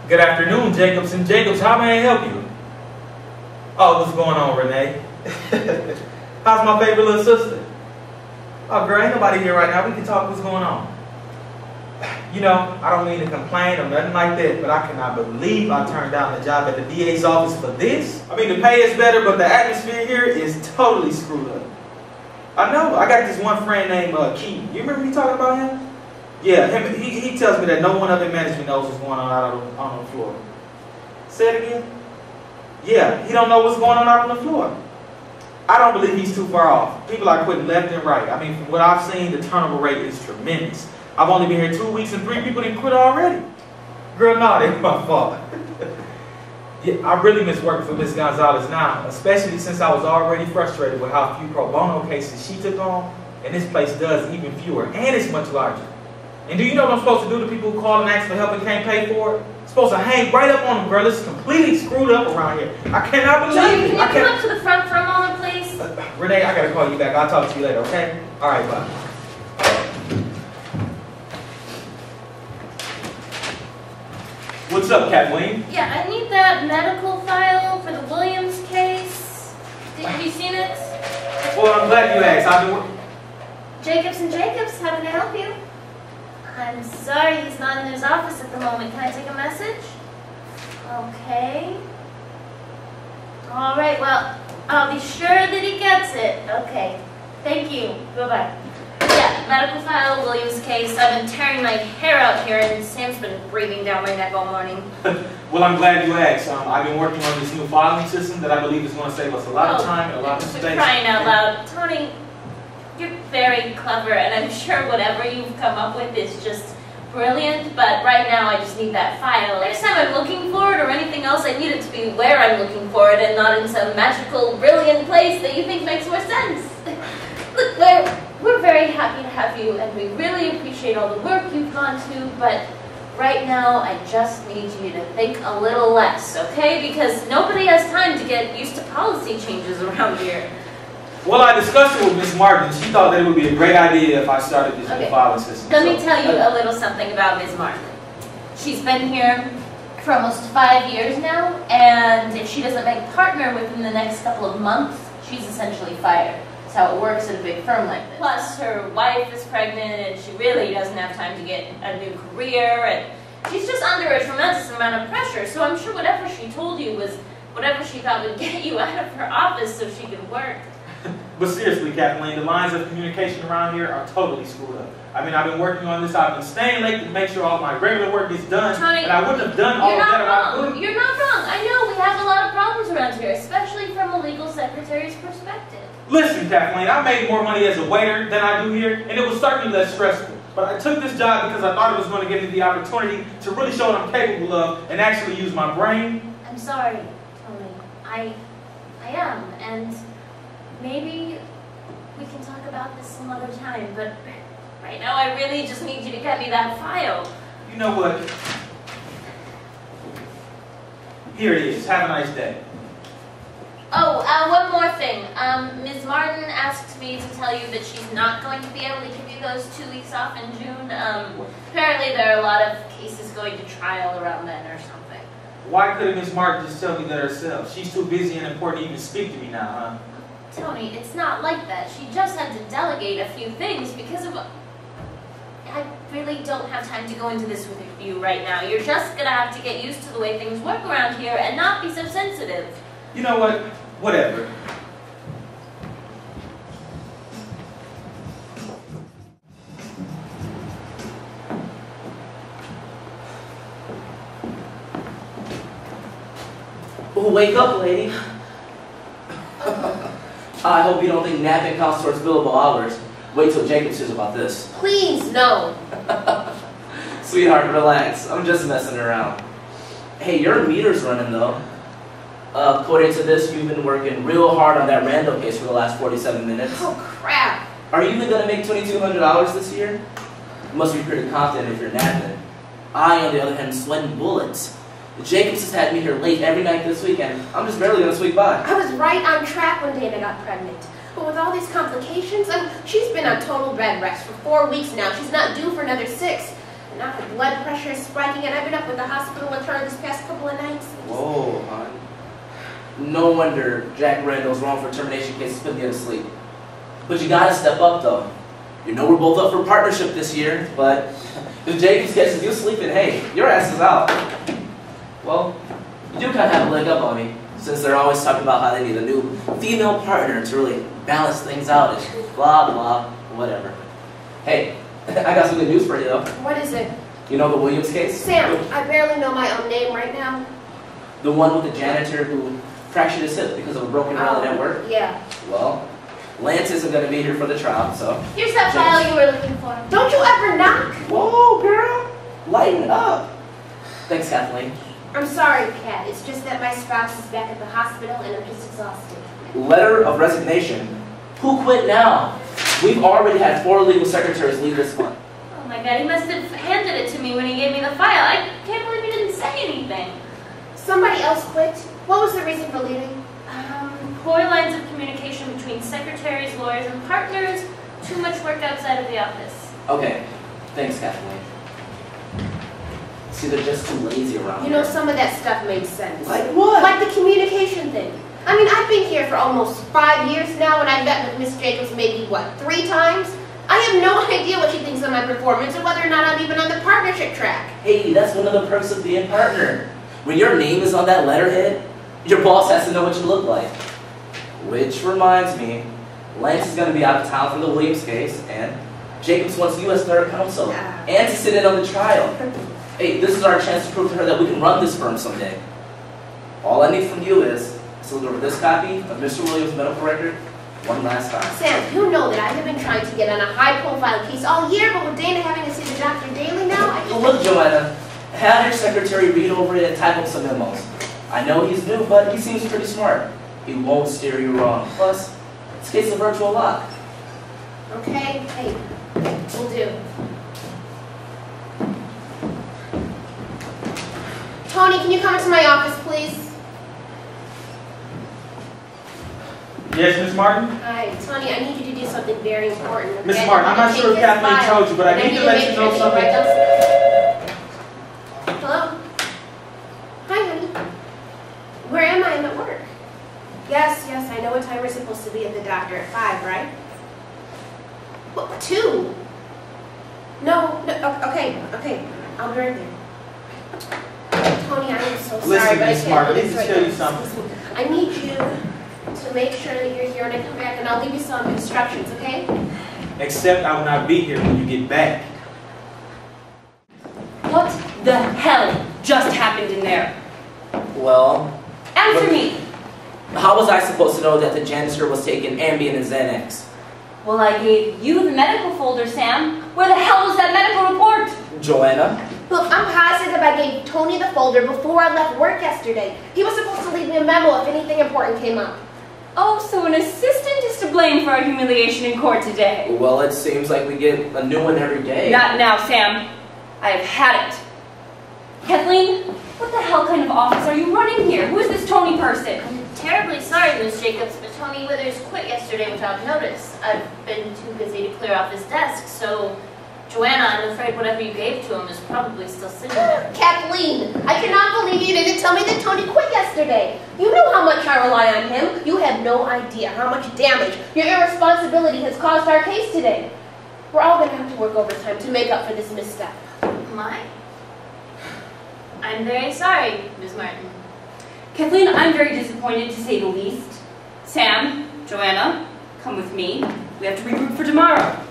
Good afternoon, Jacobs and Jacobs. How may I help you? Oh, what's going on, Renee? How's my favorite little sister? Oh, girl, ain't nobody here right now. We can talk. What's going on? You know, I don't mean to complain or nothing like that, but I cannot believe I turned down the job at the DA's office for this. I mean, the pay is better, but the atmosphere here is totally screwed up. I know. I got this one friend named Keaton. You remember me talking about him? Yeah, he tells me that no one up in management knows what's going on out on the floor. Say it again? Yeah, he don't know what's going on out on the floor. I don't believe he's too far off. People are quitting left and right. I mean, from what I've seen, the turnover rate is tremendous. I've only been here 2 weeks and 3 people didn't quit already. Girl, no, it's my fault. Yeah, I really miss working for Miss Gonzalez now, especially since I was already frustrated with how few pro bono cases she took on, and this place does even fewer, and it's much larger. And do you know what I'm supposed to do to people who call and ask for help and can't pay for it? I'm supposed to hang right up on them, girl. This is completely screwed up around here. I cannot believe it. Can you come up to the front for a moment, please? Renee, I gotta call you back. I'll talk to you later, okay? All right, bye. What's up, Kathleen? Yeah, I need that medical file for the Williams case. Have you seen it? Well, I'm glad you asked. I've been working. Jacobs and Jacobs, how can I help you? I'm sorry, he's not in his office at the moment. Can I take a message? Okay. All right, well, I'll be sure that he gets it. Okay. Thank you. Bye-bye. Yeah, medical file, Williams case. I've been tearing my hair out here, and Sam's been breathing down my neck all morning. Well, I'm glad you asked. I've been working on this new filing system that I believe is going to save us a lot of time and a lot of mistakes. Crying out loud. Tony, you're very clever, and I'm sure whatever you've come up with is just brilliant, but right now I just need that file. Next time I'm looking for it or anything else, I need it to be where I'm looking for it and not in some magical, brilliant place that you think makes more sense. Look, we're very happy to have you, and we really appreciate all the work you've gone to, but right now I just need you to think a little less, okay? Because nobody has time to get used to policy changes around here. Well, I discussed it with Miss Martin. She thought that it would be a great idea if I started this new filing system. Let me tell you a little something about Ms. Martin. She's been here for almost 5 years now, and if she doesn't make partner within the next couple of months, she's essentially fired. That's how it works at a big firm like this. Plus, her wife is pregnant, and she really doesn't have time to get a new career, and she's just under a tremendous amount of pressure, so I'm sure whatever she told you was whatever she thought would get you out of her office so she could work. But seriously, Kathleen, the lines of communication around here are totally screwed up. I mean, I've been working on this. I've been staying late to make sure all my regular work is done. Tony, and I wouldn't have done all of that if I could. You're not wrong. I know we have a lot of problems around here, especially from a legal secretary's perspective. Listen, Kathleen, I made more money as a waiter than I do here, and it was certainly less stressful. But I took this job because I thought it was going to give me the opportunity to really show what I'm capable of and actually use my brain. I'm sorry, Tony. I am, and maybe we can talk about this some other time, but right now I really just need you to get me that file. You know what? Here it is. Have a nice day. Oh, one more thing. Ms. Martin asked me to tell you that she's not going to be able to give you those 2 weeks off in June. Apparently there are a lot of cases going to trial around then or something. Why couldn't Ms. Martin just tell me that herself? She's too busy and important to even speak to me now, huh? Tony, it's not like that. She just had to delegate a few things because of... I really don't have time to go into this with you right now. You're just going to have to get used to the way things work around here and not be so sensitive. You know what? Whatever. Oh, wake up, lady. I hope you don't think napping counts towards billable hours. Wait till Jacob says about this. Please, no. Sweetheart, relax. I'm just messing around. Hey, your meter's running though. According to this, you've been working real hard on that rando case for the last 47 minutes. Oh, crap. Are you even going to make $2,200 this year? You must be pretty confident if you're napping. I, on the other hand, am sweating bullets. Jacobs has had me here late every night this week, and I'm just barely going to squeak by. I was right on track when Dana got pregnant. But with all these complications, she's been on total bed rest for 4 weeks now. She's not due for another 6. Now her blood pressure is spiking, and I've been up at the hospital with her this past couple of nights. Whoa, hon. No wonder Jack Randall's wrongful termination case is putting you to sleep. But you gotta step up, though. You know we're both up for partnership this year, but if Jacobs catches you sleeping, hey, your ass is out. Well, you do kind of have a leg up on me, since they're always talking about how they need a new female partner to really balance things out and blah, blah, whatever. Hey, I got some good news for you, though. What is it? You know the Williams case? Sam, I barely know my own name right now. The one with the janitor who fractured his hip because of a broken railing at work? Yeah. Well, Lance isn't going to be here for the trial, so... Here's that file you were looking for. Don't you ever knock? Whoa, girl! Lighten up! Thanks, Kathleen. I'm sorry, Kat. It's just that my spouse is back at the hospital and I'm just exhausted. Letter of resignation. Who quit now? We've already had 4 legal secretaries leave this month. Oh my god, he must have handed it to me when he gave me the file. I can't believe he didn't say anything. Somebody else quit? What was the reason for leaving? Poor lines of communication between secretaries, lawyers, and partners. Too much work outside of the office. Okay. Thanks, Kathleen. See, they're just too lazy around You know, here. some of that stuff made sense. Like what? Like the communication thing. I mean, I've been here for almost 5 years now, and I've met with Miss Jacobs maybe, what, 3 times? I have no idea what she thinks of my performance or whether or not I'm even on the partnership track. Hey, that's one of the perks of being partner. When your name is on that letterhead, your boss has to know what you look like. Which reminds me, Lance is going to be out of town for the Williams case, and Jacobs wants you as third counsel, and to sit in on the trial. Hey, this is our chance to prove to her that we can run this firm someday. All I need from you is to look over this copy of Mr. Williams' medical record one last time. Sam, you know that I have been trying to get on a high-profile case all year, but with Dana having to see the doctor daily now, I Well, look, Joanna, have your secretary read over it and type up some memos. I know he's new, but he seems pretty smart. He won't steer you wrong. Plus, this case is a virtual lock. Okay, hey, will do. Tony, can you come into my office, please? Yes, Miss Martin? Hi, Tony, I need you to do something very important. Okay? Miss Martin, I'm not sure if Kathleen told you, but I need to let you know something. Hello? Hi, honey. Where am I? I'm at work. Yes, I know what time we're supposed to be at the doctor, at 5, right? What, 2? No, okay, I'll be right there. Tony, I am so sorry, Listen, but I Miss can't Martin, do I need this to right tell now. you something. Listen, I need you to make sure that you're here when I come back, and I'll give you some instructions, okay? Except I will not be here when you get back. What the hell just happened in there? Well, Answer me! how was I supposed to know that the janitor was taking Ambien and Xanax? Well, I gave you the medical folder, Sam. Where the hell was that medical report? Joanna? Look, I'm positive I gave Tony the folder before I left work yesterday. He was supposed to leave me a memo if anything important came up. Oh, so an assistant is to blame for our humiliation in court today. Well, it seems like we get a new one every day. Not now, Sam. I have had it. Kathleen, what the hell kind of office are you running here? Who is this Tony person? I'm terribly sorry, Miss Jacobs, but Tony Withers quit yesterday without notice. I've been too busy to clear off his desk, so Joanna, I'm afraid whatever you gave to him is probably still sitting there. Kathleen, I cannot believe you didn't tell me that Tony quit yesterday. You know how much I rely on him. You have no idea how much damage your irresponsibility has caused our case today. We're all going to have to work overtime to make up for this misstep. My? I'm very sorry, Ms. Martin. Kathleen, I'm very disappointed to say the least. Sam, Joanna, come with me. We have to regroup for tomorrow.